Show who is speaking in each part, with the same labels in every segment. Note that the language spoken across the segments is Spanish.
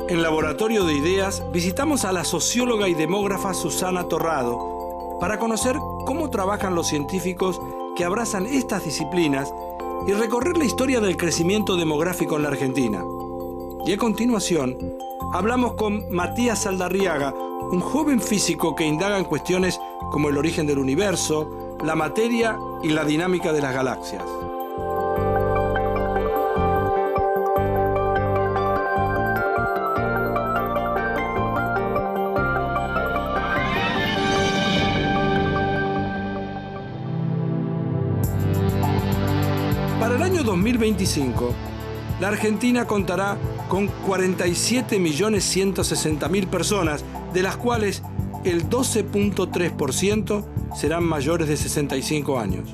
Speaker 1: En Laboratorio de Ideas visitamos a la socióloga y demógrafa Susana Torrado para conocer cómo trabajan los científicos que abrazan estas disciplinas y recorrer la historia del crecimiento demográfico en la Argentina. Y a continuación, hablamos con Matías Saldarriaga, un joven físico que indaga en cuestiones como el origen del universo, la materia y la dinámica de las galaxias. Para el año 2025, la Argentina contará con 47.160.000 personas, de las cuales el 12.3% serán mayores de 65 años.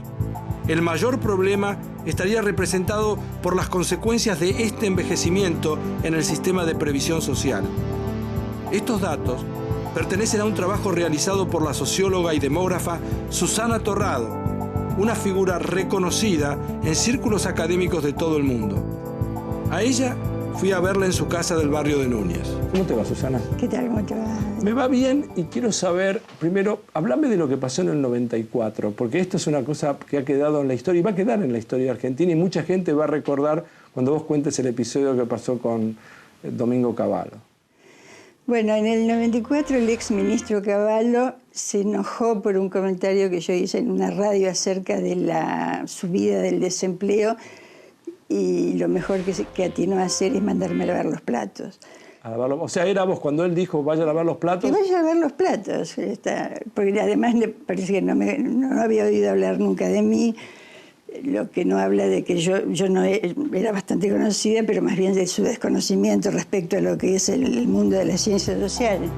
Speaker 1: El mayor problema estaría representado por las consecuencias de este envejecimiento en el sistema de previsión social. Estos datos pertenecen a un trabajo realizado por la socióloga y demógrafa Susana Torrado, una figura reconocida en círculos académicos de todo el mundo. A ella fui a verla en su casa del barrio de Núñez. ¿Cómo te va, Susana?
Speaker 2: ¿Qué tal? ¿Cómo te va?
Speaker 1: Me va bien y quiero saber, primero, hablame de lo que pasó en el 94, porque esto es una cosa que ha quedado en la historia y va a quedar en la historia argentina y mucha gente va a recordar cuando vos cuentes el episodio que pasó con Domingo Cavallo.
Speaker 2: Bueno, en el 94 el exministro Cavallo se enojó por un comentario que yo hice en una radio acerca de la subida del desempleo y lo mejor que atinó a hacer es mandarme a lavar los platos.
Speaker 1: O sea, era vos cuando él dijo vaya a lavar los platos.
Speaker 2: Que vaya a lavar los platos, porque además le parece que no había oído hablar nunca de mí, lo que no habla de que yo no era bastante conocida, pero más bien de su desconocimiento respecto a lo que es el mundo de las ciencias sociales.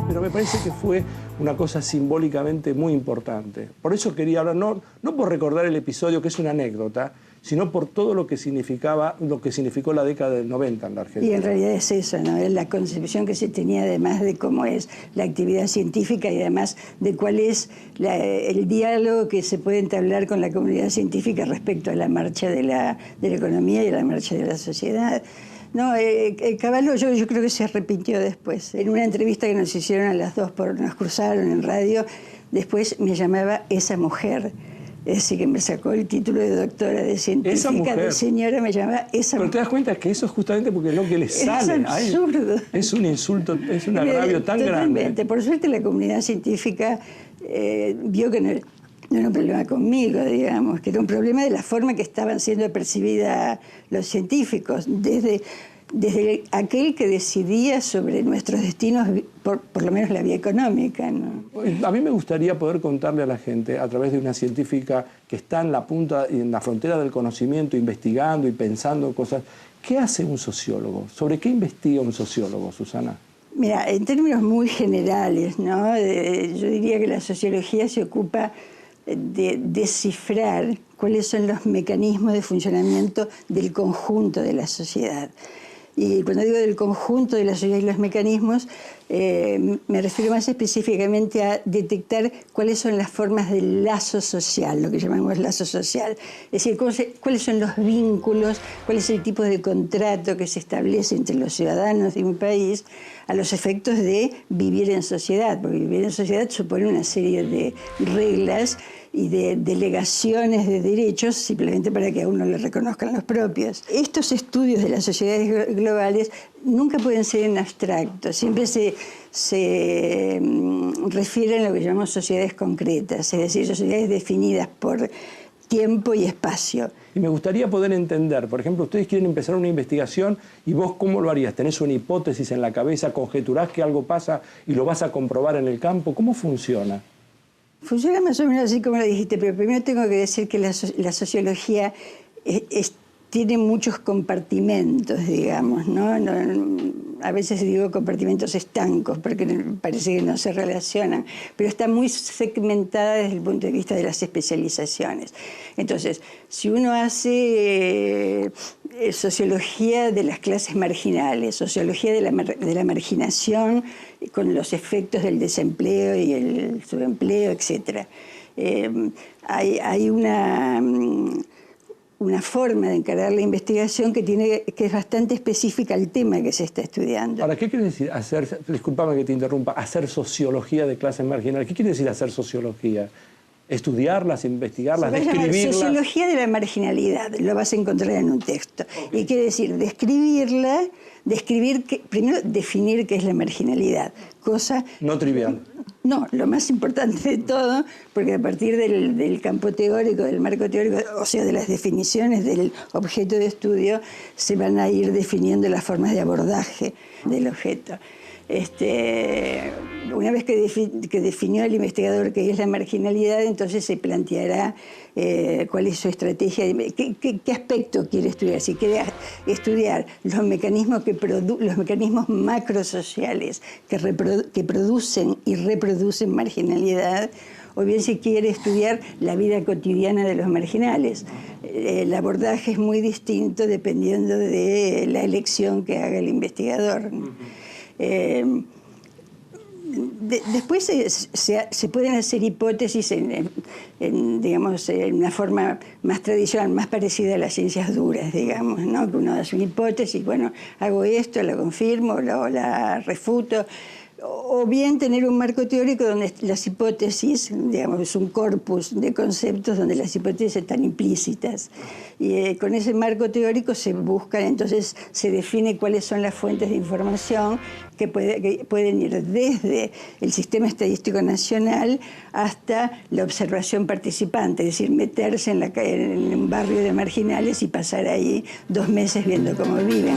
Speaker 1: Pero me parece que fue una cosa simbólicamente muy importante. Por eso quería hablar, no por recordar el episodio, que es una anécdota, sino por todo lo que significó la década del 90 en la Argentina.
Speaker 2: Y en realidad es eso, ¿no? Es la concepción que se tenía además de cómo es la actividad científica y además de cuál es el diálogo que se puede entablar con la comunidad científica respecto a la marcha de la economía y a la marcha de la sociedad. No, Cavallo yo creo que se arrepintió después. En una entrevista que nos hicieron a las dos, nos cruzaron en radio, después me llamaba esa mujer. Es decir, que me sacó el título de doctora de científica, de señora, me llamaba esa mujer.
Speaker 1: Pero te das cuenta que eso es justamente porque es lo que le sale.
Speaker 2: Es absurdo.
Speaker 1: Es un insulto, es un agravio tan
Speaker 2: Totalmente.
Speaker 1: grande.
Speaker 2: Por suerte la comunidad científica vio que no era un problema conmigo, digamos, que era un problema de la forma que estaban siendo percibidas los científicos, desde aquel que decidía sobre nuestros destinos, por lo menos la vía económica, ¿no?
Speaker 1: A mí me gustaría poder contarle a la gente, a través de una científica que está en la punta, en la frontera del conocimiento, investigando y pensando cosas, ¿qué hace un sociólogo? ¿Sobre qué investiga un sociólogo, Susana?
Speaker 2: Mira, en términos muy generales, ¿no? Yo diría que la sociología se ocupa de descifrar cuáles son los mecanismos de funcionamiento del conjunto de la sociedad. Y cuando digo del conjunto de la sociedad y los mecanismos, me refiero más específicamente a detectar cuáles son las formas del lazo social, lo que llamamos lazo social. Es decir, cuáles son los vínculos, cuál es el tipo de contrato que se establece entre los ciudadanos de un país a los efectos de vivir en sociedad, porque vivir en sociedad supone una serie de reglas y de delegaciones de derechos simplemente para que a uno le reconozcan los propios. Estos estudios de las sociedades globales nunca pueden ser en abstracto, siempre se refieren a lo que llamamos sociedades concretas, es decir, sociedades definidas por tiempo y espacio.
Speaker 1: Y me gustaría poder entender, por ejemplo, ustedes quieren empezar una investigación y vos ¿cómo lo harías? ¿Tenés una hipótesis en la cabeza, conjeturás que algo pasa y lo vas a comprobar en el campo? ¿Cómo funciona?
Speaker 2: Funciona más o menos así como lo dijiste, pero primero tengo que decir que la sociología tiene muchos compartimentos, digamos, ¿no? A veces digo compartimentos estancos porque parece que no se relacionan, pero está muy segmentada desde el punto de vista de las especializaciones. Entonces, si uno hace sociología de las clases marginales, sociología de la marginación con los efectos del desempleo y el subempleo, etc., hay una forma de encarar la investigación que es bastante específica al tema que se está estudiando.
Speaker 1: Ahora, ¿qué quiere decir hacer, discúlpame que te interrumpa, hacer sociología de clases marginales? ¿Qué quiere decir hacer sociología? ¿Estudiarlas, investigarlas, describirlas?
Speaker 2: Sociología de la marginalidad, lo vas a encontrar en un texto. Okay. Y quiere decir describirla, primero definir qué es la marginalidad, cosa...
Speaker 1: No trivial.
Speaker 2: No, lo más importante de todo, porque a partir del campo teórico, del marco teórico, o sea, de las definiciones del objeto de estudio, se van a ir definiendo las formas de abordaje del objeto. Una vez que definió el investigador qué es la marginalidad, entonces se planteará cuál es su estrategia, qué aspecto quiere estudiar. Si quiere estudiar los mecanismos macrosociales que producen y reproducen marginalidad, o bien si quiere estudiar la vida cotidiana de los marginales. El abordaje es muy distinto dependiendo de la elección que haga el investigador. Después se pueden hacer hipótesis digamos, en una forma más tradicional, más parecida a las ciencias duras, digamos, ¿no? Que uno hace una hipótesis, bueno, hago esto, la confirmo, la refuto. O bien tener un marco teórico donde las hipótesis, digamos, es un corpus de conceptos donde las hipótesis están implícitas. Y con ese marco teórico se buscan, entonces se define cuáles son las fuentes de información que pueden ir desde el sistema estadístico nacional hasta la observación participante, es decir, meterse en un barrio de marginales y pasar ahí 2 meses viendo cómo viven.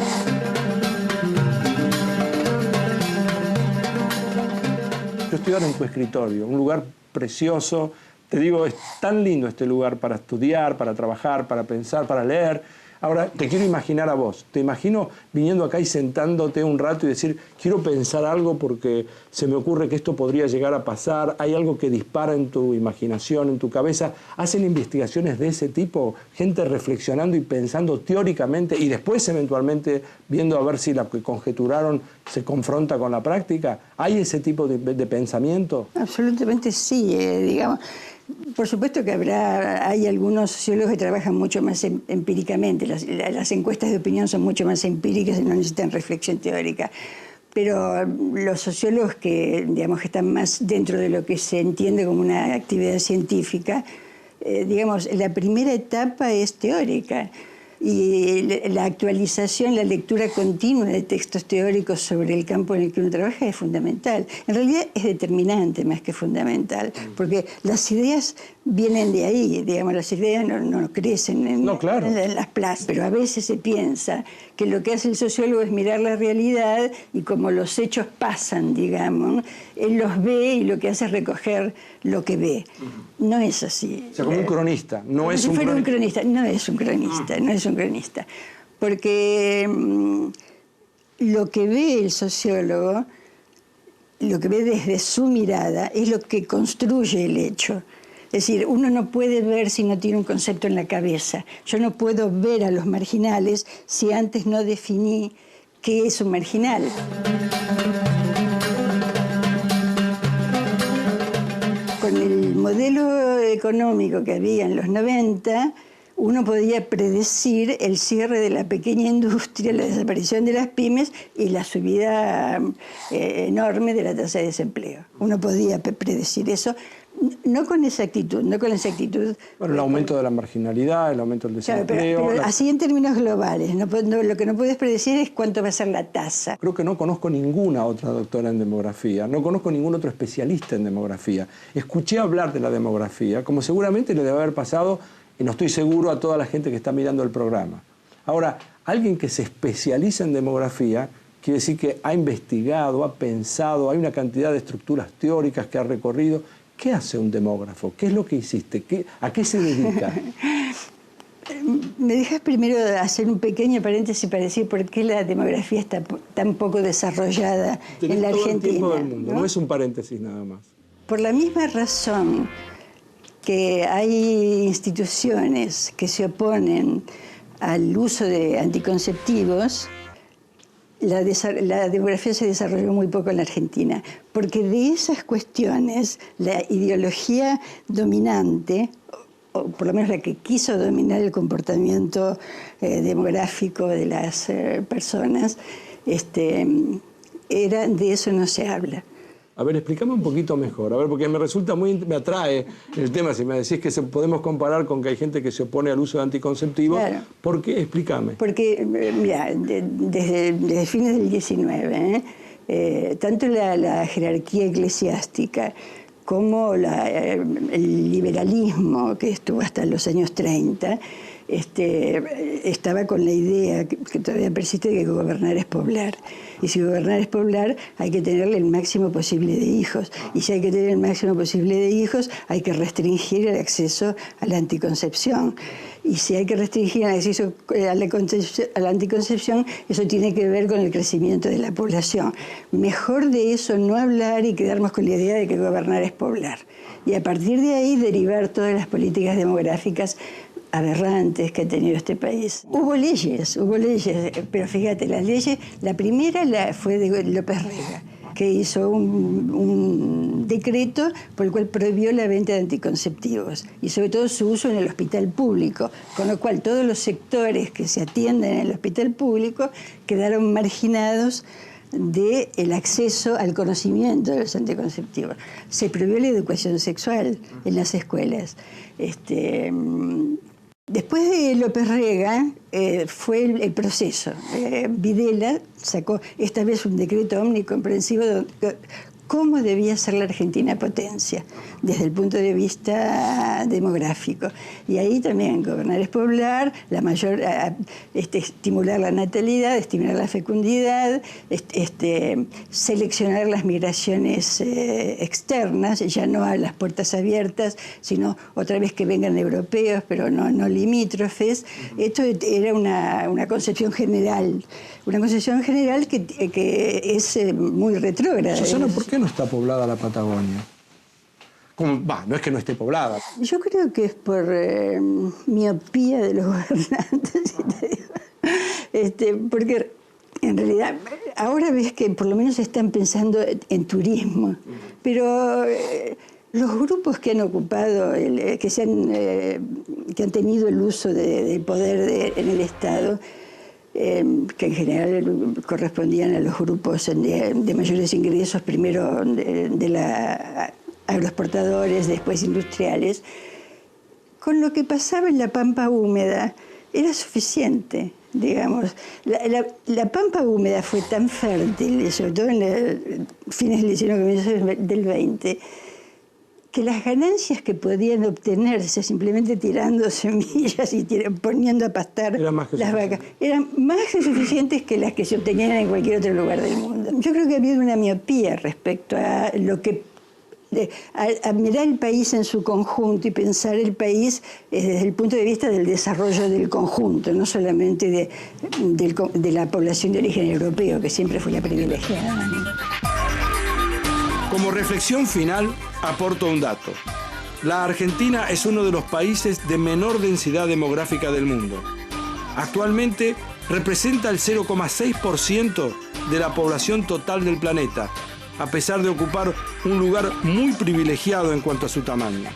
Speaker 1: Yo estoy ahora en tu escritorio, un lugar precioso. Te digo, es tan lindo este lugar para estudiar, para trabajar, para pensar, para leer. Ahora, te quiero imaginar a vos. Te imagino viniendo acá y sentándote un rato y decir, quiero pensar algo porque se me ocurre que esto podría llegar a pasar. Hay algo que dispara en tu imaginación, en tu cabeza. ¿Hacen investigaciones de ese tipo? Gente reflexionando y pensando teóricamente y después eventualmente viendo a ver si la que conjeturaron se confronta con la práctica. ¿Hay ese tipo de pensamiento?
Speaker 2: Absolutamente sí, digamos. Por supuesto que hay algunos sociólogos que trabajan mucho más empíricamente. Las encuestas de opinión son mucho más empíricas y no necesitan reflexión teórica. Pero los sociólogos digamos, que están más dentro de lo que se entiende como una actividad científica, digamos, la primera etapa es teórica. Y la actualización, la lectura continua de textos teóricos sobre el campo en el que uno trabaja es fundamental. En realidad es determinante más que fundamental, porque las ideas vienen de ahí, digamos, las ideas no crecen en las plazas, pero a veces se piensa que lo que hace el sociólogo es mirar la realidad y como los hechos pasan, digamos, él los ve y lo que hace es recoger lo que ve. No es así.
Speaker 1: O sea, como un cronista, no es un
Speaker 2: cronista. No es un cronista, no es un cronista. Porque lo que ve el sociólogo, lo que ve desde su mirada, es lo que construye el hecho. Es decir, uno no puede ver si no tiene un concepto en la cabeza. Yo no puedo ver a los marginales si antes no definí qué es un marginal. Con el modelo económico que había en los 90, uno podía predecir el cierre de la pequeña industria, la desaparición de las pymes y la subida enorme de la tasa de desempleo. Uno podía predecir eso, no con exactitud, no con la exactitud.
Speaker 1: Bueno, el aumento de la marginalidad, el aumento del desempleo.
Speaker 2: Claro, pero así en términos globales. Lo que no puedes predecir es cuánto va a ser la tasa.
Speaker 1: Creo que no conozco ninguna otra doctora en demografía, no conozco ningún otro especialista en demografía. Escuché hablar de la demografía, como seguramente le debe haber pasado, y no estoy seguro, a toda la gente que está mirando el programa. Ahora, alguien que se especializa en demografía quiere decir que ha investigado, ha pensado, hay una cantidad de estructuras teóricas que ha recorrido. ¿Qué hace un demógrafo? ¿Qué es lo que hiciste? ¿A qué se dedica?
Speaker 2: Me dejas primero hacer un pequeño paréntesis para decir por qué la demografía está tan poco desarrollada en la Argentina.
Speaker 1: El tiempo del mundo, ¿no? Es un paréntesis nada más.
Speaker 2: Por la misma razón que hay instituciones que se oponen al uso de anticonceptivos, la demografía se desarrolló muy poco en la Argentina, porque de esas cuestiones la ideología dominante o por lo menos la que quiso dominar el comportamiento demográfico de las personas, de eso no se habla.
Speaker 1: A ver, explícame un poquito mejor, a ver, porque me atrae el tema, si me decís que podemos comparar con que hay gente que se opone al uso de anticonceptivos. Claro. ¿Por qué? Explícame.
Speaker 2: Porque, mira, desde fines del 19, tanto la jerarquía eclesiástica como el liberalismo, que estuvo hasta los años 30, estaba con la idea que todavía persiste de que gobernar es poblar. Y si gobernar es poblar, hay que tenerle el máximo posible de hijos. Y si hay que tener el máximo posible de hijos, hay que restringir el acceso a la anticoncepción. Y si hay que restringir el acceso a la anticoncepción, eso tiene que ver con el crecimiento de la población. Mejor de eso no hablar y quedarnos con la idea de que gobernar es poblar. Y a partir de ahí derivar todas las políticas demográficas aberrantes que ha tenido este país. Hubo leyes, pero fíjate, las leyes, la primera fue de López Rega, que hizo un decreto por el cual prohibió la venta de anticonceptivos y sobre todo su uso en el hospital público, con lo cual todos los sectores que se atienden en el hospital público quedaron marginados del acceso al conocimiento de los anticonceptivos. Se prohibió la educación sexual en las escuelas. Después de López Rega fue el proceso. Videla sacó esta vez un decreto omnicomprensivo de cómo debía ser la Argentina potencia desde el punto de vista demográfico. Y ahí también gobernar es poblar, estimular la natalidad, estimular la fecundidad, seleccionar las migraciones externas, ya no a las puertas abiertas, sino otra vez que vengan europeos, pero no limítrofes. Esto era una concepción general. Una concepción general que es muy retrógrada.
Speaker 1: Susana, ¿por qué no está poblada la Patagonia? No es que no esté poblada.
Speaker 2: Yo creo que es por miopía de los gobernantes, porque en realidad ahora ves que por lo menos están pensando en turismo, pero los grupos que han ocupado, que han tenido el uso del poder en el Estado, que en general correspondían a los grupos de mayores ingresos, primero de agroexportadores, después industriales, con lo que pasaba en la pampa húmeda era suficiente, digamos. La pampa húmeda fue tan fértil, sobre todo en fines del 19, comienzos del 20, que las ganancias que podían obtenerse simplemente tirando semillas y poniendo a pastar las vacas eran más que suficientes que las que se obtenían en cualquier otro lugar del mundo. Yo creo que ha habido una miopía respecto a lo que a mirar el país en su conjunto y pensar el país desde el punto de vista del desarrollo del conjunto, no solamente de la población de origen europeo, que siempre fue la privilegiada.
Speaker 1: Como reflexión final, aporto un dato. La Argentina es uno de los países de menor densidad demográfica del mundo. Actualmente representa el 0,6% de la población total del planeta, a pesar de ocupar un lugar muy privilegiado en cuanto a su tamaño.